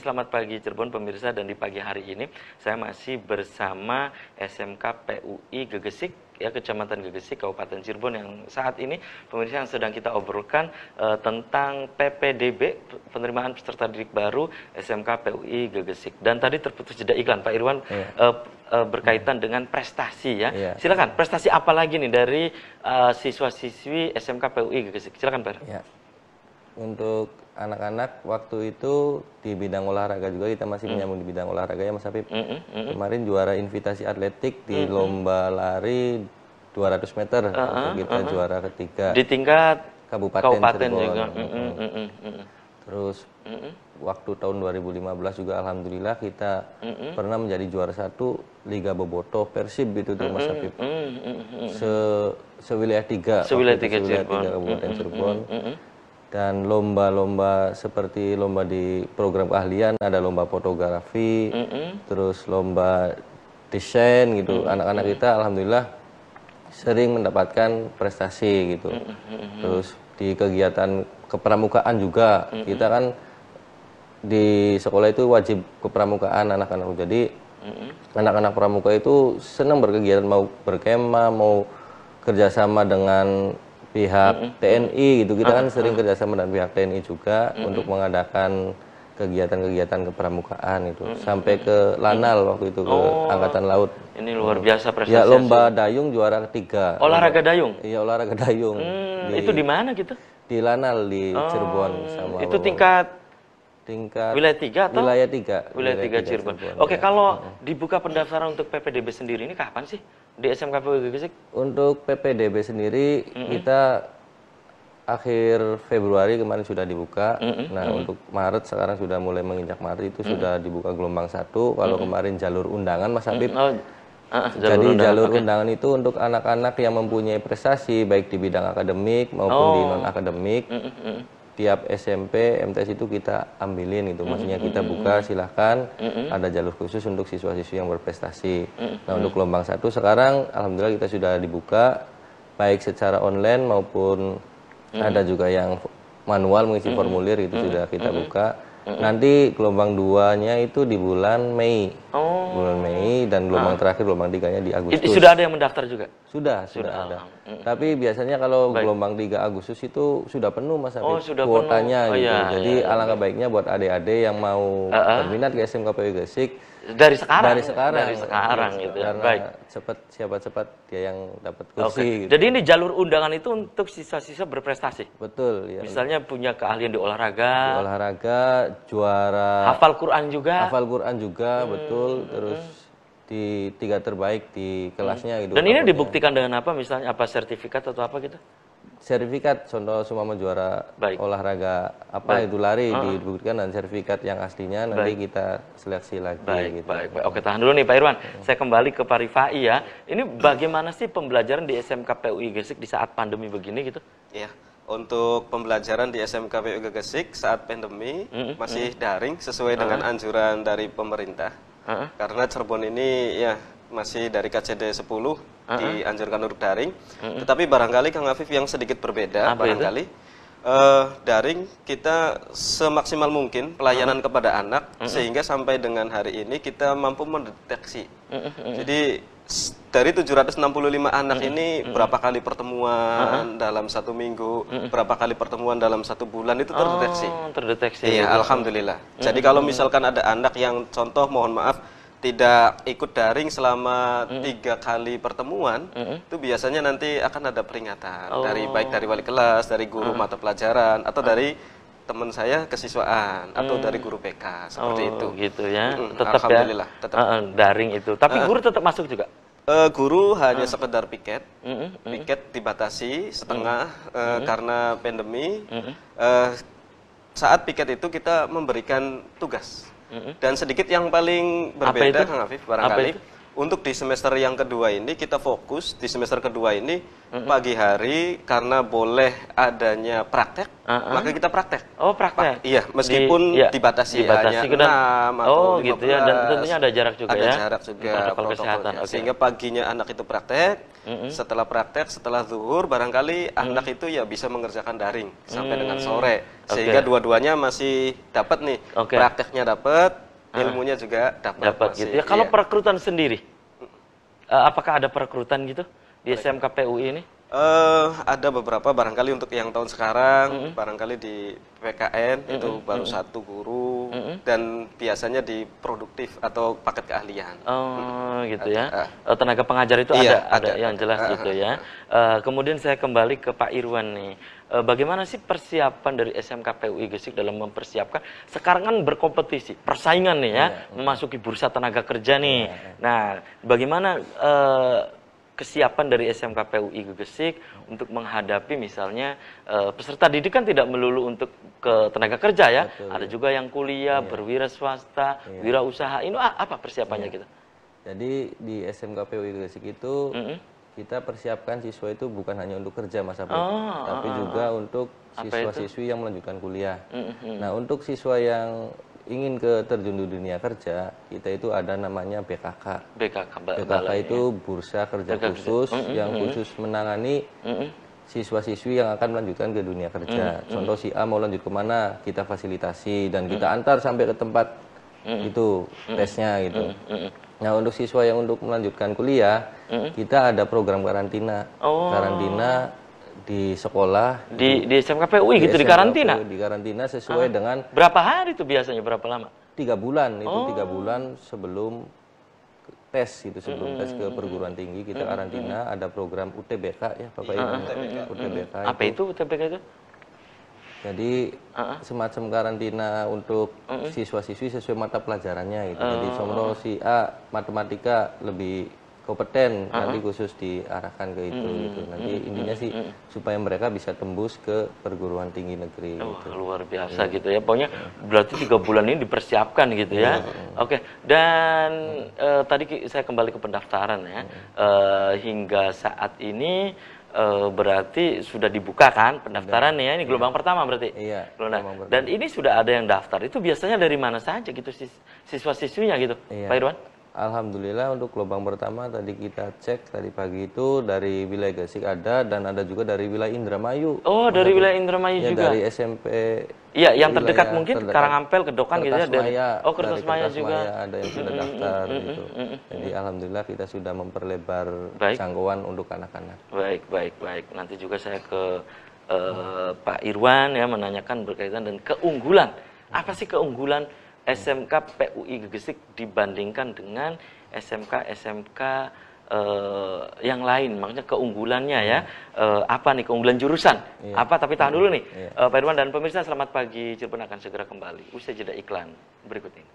selamat pagi Cirebon pemirsa, dan di pagi hari ini saya masih bersama SMK PUI Gegesik ya, Kecamatan Gegesik, Kabupaten Cirebon, yang saat ini pemirsa yang sedang kita obrolkan tentang PPDB, penerimaan peserta didik baru SMK PUI Gegesik. Dan tadi terputus jeda iklan Pak Irwan berkaitan dengan prestasi ya. Silakan, prestasi apa lagi nih dari siswa-siswi SMK PUI Gegesik? Silakan Pak. Ya. Untuk anak-anak waktu itu di bidang olahraga juga kita masih menyambung di bidang olahraga ya Mas Habib. Kemarin juara invitasi atletik di lomba lari 200 meter, kita juara ketiga. Di tingkat Kabupaten Cirebon. juga. Terus waktu tahun 2015 juga alhamdulillah kita pernah menjadi juara 1 Liga Bobotoh Persib gitu tuh Mas Habib. Sewilayah 3. Sewilayah 3 Kabupaten Cirebon. Dan lomba-lomba seperti lomba di program keahlian, ada lomba fotografi, terus lomba desain gitu. Anak-anak kita alhamdulillah sering mendapatkan prestasi gitu. Terus di kegiatan kepramukaan juga, kita kan di sekolah itu wajib kepramukaan anak-anak. Jadi anak-anak pramuka itu senang berkegiatan, mau berkemah, mau kerjasama dengan pihak TNI gitu. Kita kan sering kerjasama dengan pihak TNI juga untuk mengadakan kegiatan-kegiatan kepramukaan itu. Sampai ke Lanal waktu itu, ke Angkatan Laut. Ini luar biasa prestasi. Ya, lomba dayung juara ketiga. Olahraga dayung? Iya, olahraga dayung. Itu di mana gitu? Di Lanal, di Cirebon. Sama itu tingkat wilayah 3 atau? Wilayah 3. Wilayah 3 Cirebon. Oke, kalau dibuka pendaftaran untuk PPDB sendiri ini kapan sih di SMK PUI Gegesik? Untuk PPDB sendiri kita akhir Februari kemarin sudah dibuka. Nah, untuk Maret sekarang sudah mulai menginjak Maret, itu sudah dibuka gelombang 1. Kalau kemarin jalur undangan Mas Habib. Jadi jalur undangan itu untuk anak-anak yang mempunyai prestasi baik di bidang akademik maupun di non akademik. Tiap SMP, MTS itu kita ambilin gitu. Maksudnya kita buka, silahkan, ada jalur khusus untuk siswa-siswi yang berprestasi. Nah, untuk gelombang 1 sekarang alhamdulillah kita sudah dibuka baik secara online maupun ada juga yang manual mengisi formulir, itu sudah kita buka. Nanti gelombang 2-nya itu di bulan Mei. Bulan Mei, dan gelombang terakhir, gelombang 3-nya di Agustus. Sudah ada yang mendaftar juga? Sudah ada. Tapi biasanya kalau gelombang 3 Agustus itu sudah penuh Mas Habib, kuotanya penuh. gitu. Jadi alangkah baiknya buat adik-adik yang mau berminat ke SMK PUI Gegesik dari sekarang gitu ya. Karena Baik. cepat dia yang dapat kursi. Gitu. Jadi ini jalur undangan itu untuk siswa-siswa berprestasi. Betul ya. Misalnya punya keahlian di olahraga. Di olahraga, juara Hafal Quran juga. Betul. Terus di 3 terbaik di kelasnya gitu. Dan ini dibuktikan dengan apa? Misalnya apa, sertifikat atau apa gitu? Sertifikat, contoh sumama juara olahraga itu lari, dibuktikan, dan sertifikat yang aslinya nanti kita seleksi lagi. Baik. Oke, tahan dulu nih Pak Irwan. Saya kembali ke Pak Rifai ya. Ini bagaimana sih pembelajaran di SMK PUI Gegesik di saat pandemi begini gitu? Ya, untuk pembelajaran di SMK PUI Gegesik saat pandemi masih daring sesuai dengan anjuran dari pemerintah. Karena Cirebon ini ya masih dari KCD 10 dianjurkan untuk daring. Tetapi barangkali Kang Afif yang sedikit berbeda, barangkali daring kita semaksimal mungkin pelayanan kepada anak, sehingga sampai dengan hari ini kita mampu mendeteksi. Jadi dari 765 anak ini berapa kali pertemuan dalam 1 minggu, berapa kali pertemuan dalam 1 bulan, itu terdeteksi. Terdeteksi. Iya, alhamdulillah. Jadi kalau misalkan ada anak yang contoh, mohon maaf, tidak ikut daring selama 3 kali pertemuan, itu biasanya nanti akan ada peringatan baik dari wali kelas, dari guru mata pelajaran, atau dari teman saya kesiswaan, atau dari guru PK, seperti itu. Gitu ya. Tetap alhamdulillah, ya. tetap. Daring itu. Tapi guru tetap masuk juga? Guru hanya sekedar piket. Piket dibatasi setengah karena pandemi. Saat piket itu kita memberikan tugas. Dan sedikit yang paling berbeda Kang Afif barangkali, Untuk di semester yang kedua ini kita fokus di semester kedua ini pagi hari karena boleh adanya praktek, maka kita praktek. Oh, praktek. Iya, meskipun dibatasi hanya ke 6 atau 15. Gitu ya, dan tentunya ada jarak juga ada ya. jarak juga protokol kesehatan. Okay. Sehingga paginya anak itu praktek, setelah zuhur barangkali anak itu ya bisa mengerjakan daring sampai dengan sore. Sehingga dua-duanya masih dapat nih. Prakteknya dapat, ilmunya juga dapat gitu ya. Kalau perekrutan sendiri, apakah ada perekrutan gitu di SMK PUI ini? Ada beberapa, barangkali untuk yang tahun sekarang, barangkali di PKN itu baru 1 guru, dan biasanya di produktif atau paket keahlian. Oh, gitu ya. Tenaga pengajar itu ada yang jelas gitu ya. Kemudian saya kembali ke Pak Irwan nih. Bagaimana sih persiapan dari SMK PUI Gresik dalam mempersiapkan? Sekarang kan berkompetisi, persaingan nih ya, memasuki bursa tenaga kerja nih. Nah, bagaimana kesiapan dari SMK PUI Gresik untuk menghadapi misalnya peserta didik kan tidak melulu untuk ke tenaga kerja ya. Betul, ada juga yang kuliah, berwira swasta, wirausaha. Ini apa persiapannya gitu? Jadi di SMK PUI Gresik itu kita persiapkan siswa itu bukan hanya untuk kerja Mas Apri, tapi juga untuk siswa-siswi yang melanjutkan kuliah. Nah, untuk siswa yang ingin terjun di dunia kerja, kita itu ada namanya BKK. BKK itu Bursa Kerja Khusus yang khusus menangani siswa-siswi yang akan melanjutkan ke dunia kerja. Contoh si A mau lanjut kemana, kita fasilitasi dan kita antar sampai ke tempat itu tesnya gitu. Nah, untuk siswa yang untuk melanjutkan kuliah, kita ada program karantina. Karantina di sekolah. Di SMK PUI gitu, di karantina? Di karantina sesuai dengan... Berapa hari itu biasanya, berapa lama? 3 bulan, itu 3 bulan sebelum tes gitu, sebelum tes ke perguruan tinggi, kita karantina, ada program UTBK ya Bapak Ibu. UTBK. Apa itu UTBK itu? Jadi semacam karantina untuk siswa-siswi sesuai mata pelajarannya gitu. Jadi contoh si A matematika lebih kompeten, nanti khusus diarahkan ke itu gitu. Nanti intinya sih supaya mereka bisa tembus ke perguruan tinggi negeri gitu. Luar biasa gitu ya. Pokoknya berarti 3 bulan ini dipersiapkan gitu ya. Oke. Dan tadi saya kembali ke pendaftaran ya. Hingga saat ini berarti sudah dibuka kan pendaftaran ya, ini gelombang pertama berarti. Iya. Dan ini sudah ada yang daftar. Itu biasanya dari mana saja gitu siswa-siswinya gitu, Pak Irwan? Alhamdulillah untuk gelombang pertama tadi kita cek tadi pagi itu dari wilayah Gresik ada, dan ada juga dari wilayah Indramayu. Oh, dari wilayah Indramayu ya, juga. Dari SMP. Iya, yang terdekat mungkin Karangampel, Kedokan gitu ya. Kertasmaya juga. Ada yang sudah daftar gitu. Jadi alhamdulillah kita sudah memperlebar jangkauan untuk anak-anak. Baik. Nanti juga saya ke Pak Irwan ya menanyakan berkaitan dengan keunggulan. Apa sih keunggulan SMK PUI Gresik dibandingkan dengan SMK yang lain, maksudnya keunggulannya ya, apa nih keunggulan jurusan, apa, tapi tahan dulu nih, Pak Irwan dan pemirsa, selamat pagi, Cirebon akan segera kembali usai jeda iklan berikut ini.